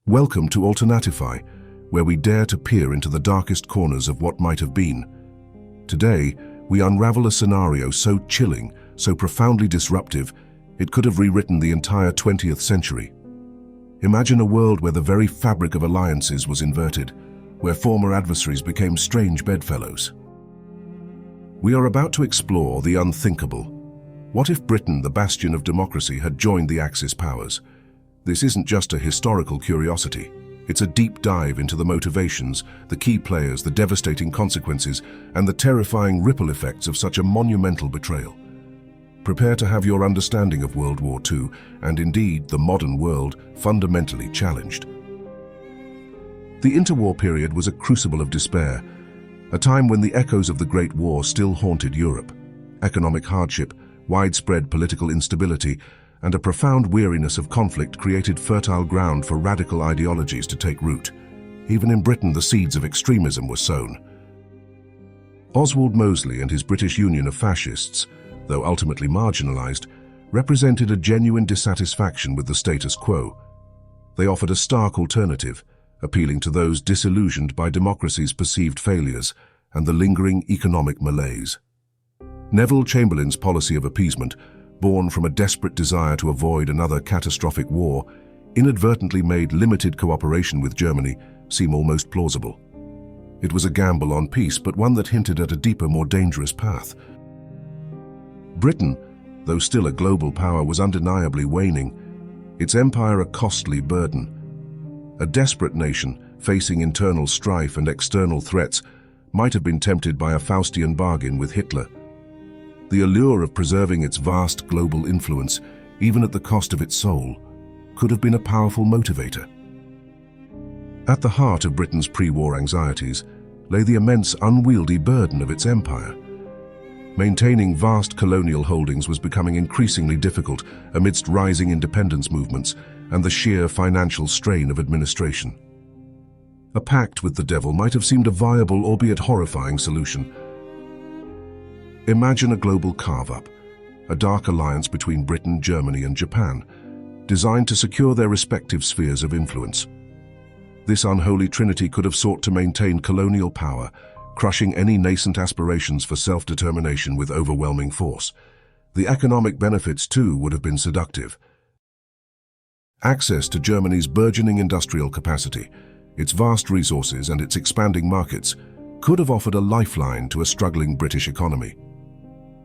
Welcome to Alternatify, where we dare to peer into the darkest corners of what might have been. Today, we unravel a scenario so chilling, so profoundly disruptive, it could have rewritten the entire 20th century. Imagine a world where the very fabric of alliances was inverted, where former adversaries became strange bedfellows. We are about to explore the unthinkable. What if Britain, the bastion of democracy, had joined the Axis powers? This isn't just a historical curiosity. It's a deep dive into the motivations, the key players, the devastating consequences, and the terrifying ripple effects of such a monumental betrayal. Prepare to have your understanding of World War II, and indeed the modern world, fundamentally challenged. The interwar period was a crucible of despair, a time when the echoes of the Great War still haunted Europe. Economic hardship, widespread political instability, and a profound weariness of conflict created fertile ground for radical ideologies to take root. Even in Britain, the seeds of extremism were sown. Oswald Mosley and his British Union of Fascists, though ultimately marginalized, represented a genuine dissatisfaction with the status quo. They offered a stark alternative, appealing to those disillusioned by democracy's perceived failures and the lingering economic malaise. Neville Chamberlain's policy of appeasement, born from a desperate desire to avoid another catastrophic war, inadvertently made limited cooperation with Germany seem almost plausible. It was a gamble on peace, but one that hinted at a deeper, more dangerous path. Britain, though still a global power, was undeniably waning, its empire a costly burden. A desperate nation, facing internal strife and external threats, might have been tempted by a Faustian bargain with Hitler. The allure of preserving its vast global influence, even at the cost of its soul, could have been a powerful motivator. At the heart of Britain's pre-war anxieties lay the immense, unwieldy burden of its empire. Maintaining vast colonial holdings was becoming increasingly difficult amidst rising independence movements and the sheer financial strain of administration. A pact with the devil might have seemed a viable, albeit horrifying, solution. Imagine a global carve-up, a dark alliance between Britain, Germany, and Japan, designed to secure their respective spheres of influence. This unholy trinity could have sought to maintain colonial power, crushing any nascent aspirations for self-determination with overwhelming force. The economic benefits, too, would have been seductive. Access to Germany's burgeoning industrial capacity, its vast resources, and its expanding markets could have offered a lifeline to a struggling British economy.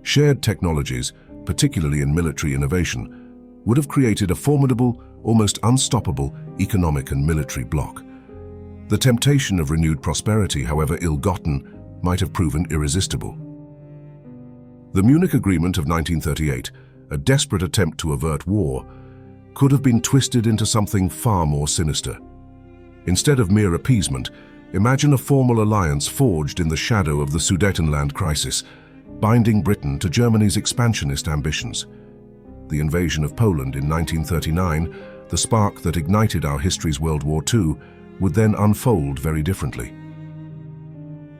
Shared technologies, particularly in military innovation, would have created a formidable, almost unstoppable economic and military bloc. The temptation of renewed prosperity, however ill-gotten, might have proven irresistible. The Munich Agreement of 1938, a desperate attempt to avert war, could have been twisted into something far more sinister. Instead of mere appeasement, imagine a formal alliance forged in the shadow of the Sudetenland crisis, binding Britain to Germany's expansionist ambitions. The invasion of Poland in 1939, the spark that ignited our history's World War II, would then unfold very differently.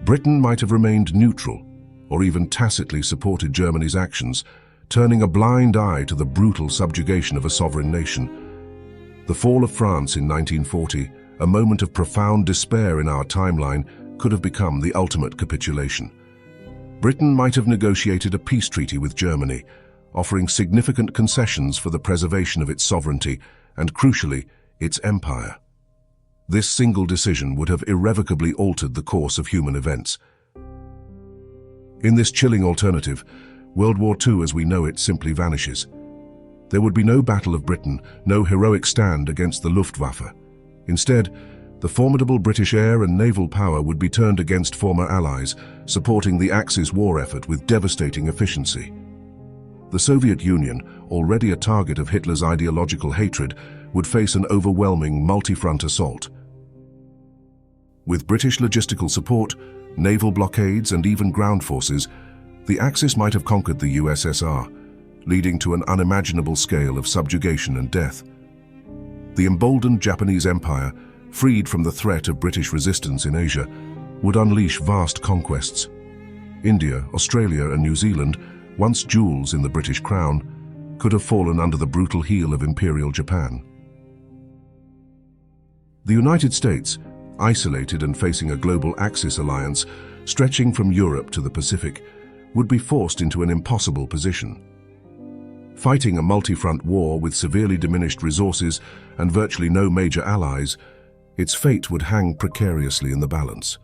Britain might have remained neutral, or even tacitly supported Germany's actions, turning a blind eye to the brutal subjugation of a sovereign nation. The fall of France in 1940, a moment of profound despair in our timeline, could have become the ultimate capitulation. Britain might have negotiated a peace treaty with Germany, offering significant concessions for the preservation of its sovereignty and, crucially, its empire. This single decision would have irrevocably altered the course of human events. In this chilling alternative, World War II as we know it simply vanishes. There would be no Battle of Britain, no heroic stand against the Luftwaffe. Instead, the formidable British air and naval power would be turned against former allies, supporting the Axis war effort with devastating efficiency. The Soviet Union, already a target of Hitler's ideological hatred, would face an overwhelming multi-front assault. With British logistical support, naval blockades, and even ground forces, the Axis might have conquered the USSR, leading to an unimaginable scale of subjugation and death. The emboldened Japanese Empire, freed from the threat of British resistance in Asia, would unleash vast conquests. India, Australia, and New Zealand, once jewels in the British crown, could have fallen under the brutal heel of Imperial Japan. The United States, isolated and facing a global Axis alliance stretching from Europe to the Pacific, would be forced into an impossible position. Fighting a multi-front war with severely diminished resources and virtually no major allies, its fate would hang precariously in the balance.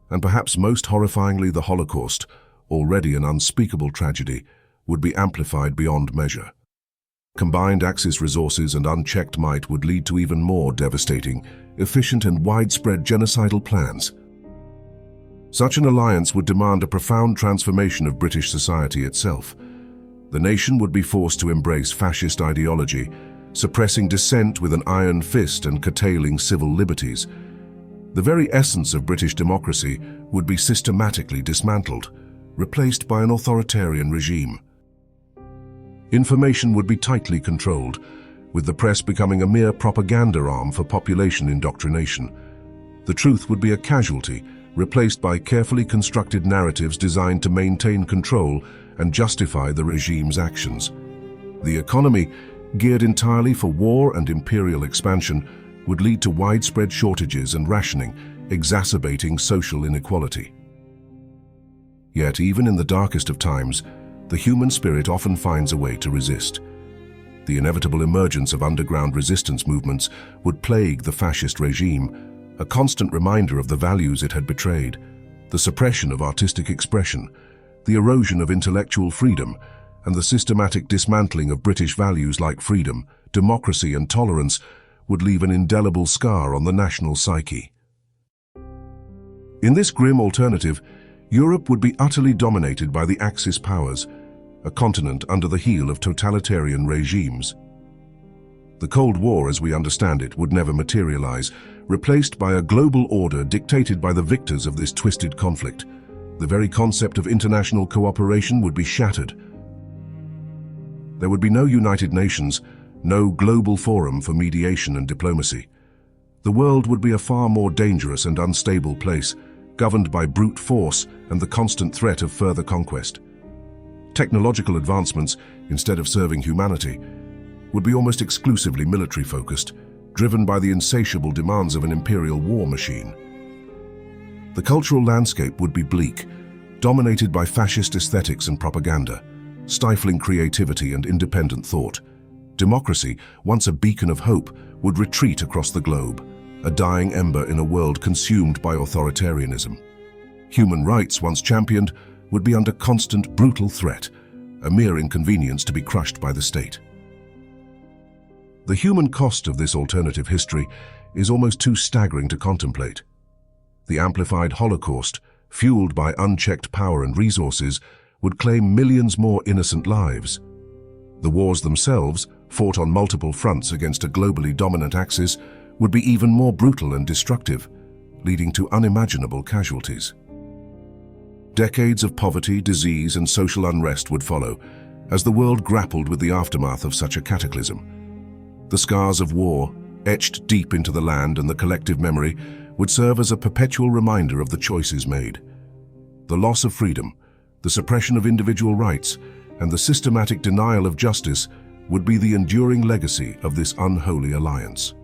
And perhaps most horrifyingly, the Holocaust, already an unspeakable tragedy, would be amplified beyond measure. Combined Axis resources and unchecked might would lead to even more devastating, efficient and widespread genocidal plans. Such an alliance would demand a profound transformation of British society itself. The nation would be forced to embrace fascist ideology, suppressing dissent with an iron fist and curtailing civil liberties. The very essence of British democracy would be systematically dismantled, replaced by an authoritarian regime. Information would be tightly controlled, with the press becoming a mere propaganda arm for population indoctrination. The truth would be a casualty, replaced by carefully constructed narratives designed to maintain control and justify the regime's actions. The economy, geared entirely for war and imperial expansion, would lead to widespread shortages and rationing, exacerbating social inequality. Yet, even in the darkest of times, the human spirit often finds a way to resist. The inevitable emergence of underground resistance movements would plague the fascist regime, a constant reminder of the values it had betrayed, the suppression of artistic expression, the erosion of intellectual freedom, and the systematic dismantling of British values like freedom, democracy and tolerance would leave an indelible scar on the national psyche. In this grim alternative, Europe would be utterly dominated by the Axis powers, a continent under the heel of totalitarian regimes. The Cold War, as we understand it, would never materialize, replaced by a global order dictated by the victors of this twisted conflict. The very concept of international cooperation would be shattered. There would be no United Nations, no global forum for mediation and diplomacy. The world would be a far more dangerous and unstable place, governed by brute force and the constant threat of further conquest. Technological advancements, instead of serving humanity, would be almost exclusively military-focused, driven by the insatiable demands of an imperial war machine. The cultural landscape would be bleak, dominated by fascist aesthetics and propaganda, stifling creativity and independent thought. Democracy, once a beacon of hope, would retreat across the globe, a dying ember in a world consumed by authoritarianism. Human rights, once championed, would be under constant brutal threat, a mere inconvenience to be crushed by the state. The human cost of this alternative history is almost too staggering to contemplate. The amplified Holocaust, fueled by unchecked power and resources, would claim millions more innocent lives. The wars themselves, fought on multiple fronts against a globally dominant Axis, would be even more brutal and destructive, leading to unimaginable casualties. Decades of poverty, disease, and social unrest would follow, as the world grappled with the aftermath of such a cataclysm. The scars of war, etched deep into the land and the collective memory, would serve as a perpetual reminder of the choices made. The loss of freedom, the suppression of individual rights, and the systematic denial of justice would be the enduring legacy of this unholy alliance.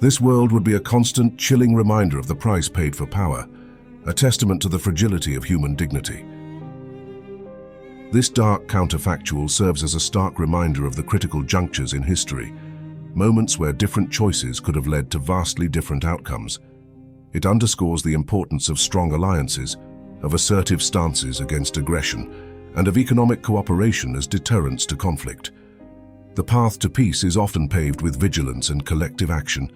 This world would be a constant, chilling reminder of the price paid for power, a testament to the fragility of human dignity. This dark counterfactual serves as a stark reminder of the critical junctures in history, moments where different choices could have led to vastly different outcomes. It underscores the importance of strong alliances, of assertive stances against aggression, and of economic cooperation as deterrents to conflict. The path to peace is often paved with vigilance and collective action.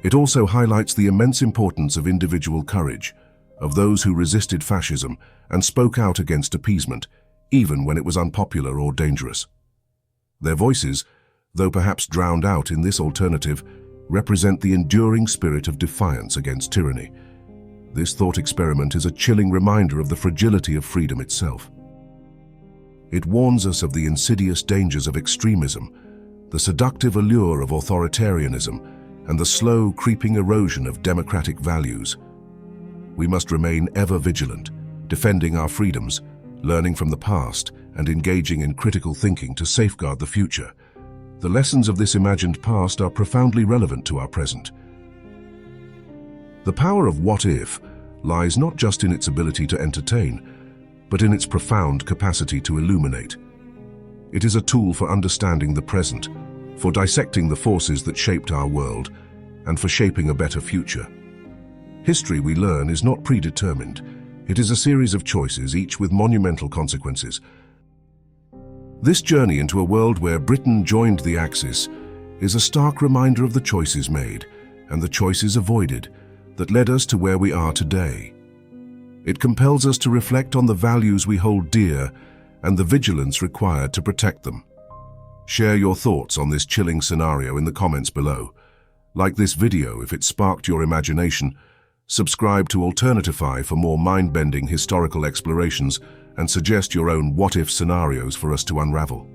It also highlights the immense importance of individual courage, of those who resisted fascism and spoke out against appeasement, even when it was unpopular or dangerous. Their voices, though perhaps drowned out in this alternative, represent the enduring spirit of defiance against tyranny. This thought experiment is a chilling reminder of the fragility of freedom itself. It warns us of the insidious dangers of extremism, the seductive allure of authoritarianism, and the slow, creeping erosion of democratic values. We must remain ever vigilant, defending our freedoms, learning from the past, and engaging in critical thinking to safeguard the future. the lessons of this imagined past are profoundly relevant to our present. The power of what if lies not just in its ability to entertain, but in its profound capacity to illuminate. It is a tool for understanding the present, for dissecting the forces that shaped our world, and for shaping a better future. History, we learn, is not predetermined. It is a series of choices, each with monumental consequences. This journey into a world where Britain joined the Axis is a stark reminder of the choices made and the choices avoided that led us to where we are today. It compels us to reflect on the values we hold dear and the vigilance required to protect them. Share your thoughts on this chilling scenario in the comments below. Like this video if it sparked your imagination. Subscribe to Alternatify for more mind-bending historical explorations and suggest your own what-if scenarios for us to unravel.